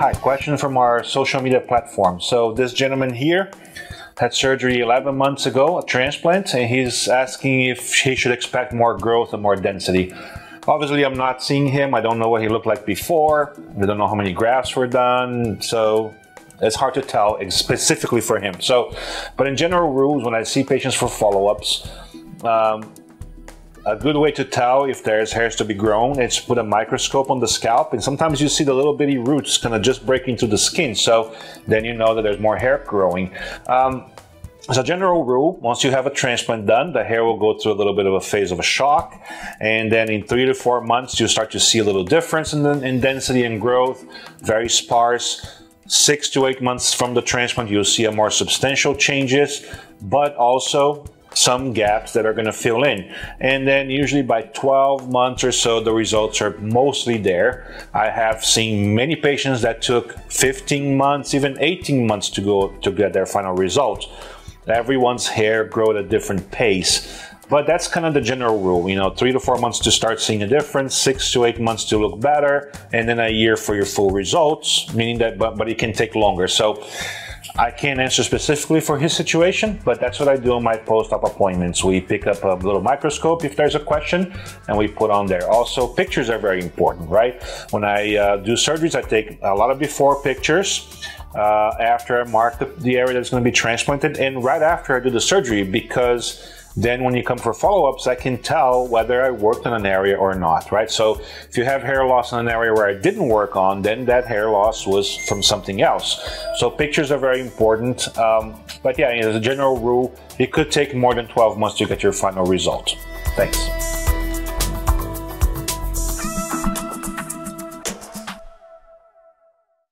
Hi, question from our social media platform. So this gentleman here had surgery 11 months ago, a transplant, and he's asking if he should expect more growth and more density. Obviously, I'm not seeing him. I don't know what he looked like before. We don't know how many grafts were done, so it's hard to tell specifically for him. But in general rules, when I see patients for follow-ups, a good way to tell if there's hairs to be grown is to put a microscope on the scalp, and sometimes you see the little bitty roots kind of just break into the skin, so then you know that there's more hair growing. As a general rule, once you have a transplant done, the hair will go through a little bit of a phase of a shock, and then in 3 to 4 months you start to see a little difference in density and growth, very sparse. 6 to 8 months from the transplant you'll see a more substantial changes, but also some gaps that are going to fill in, and then usually by 12 months or so the results are mostly there. I have seen many patients that took 15 months, even 18 months to get their final result. Everyone's hair grow at a different pace, but that's kind of the general rule, you know, 3 to 4 months to start seeing a difference, 6 to 8 months to look better, and then a year for your full results, meaning that but it can take longer. So I can't answer specifically for his situation, but that's what I do on my post-op appointments. We pick up a little microscope if there's a question, and we put on there. Also, pictures are very important, right? When I do surgeries, I take a lot of before pictures after I mark the area that's going to be transplanted, and right after I do the surgery, because then when you come for follow-ups, I can tell whether I worked on an area or not, right? So if you have hair loss in an area where I didn't work on, then that hair loss was from something else. So pictures are very important. But yeah, as a general rule, it could take more than 12 months to get your final result. Thanks.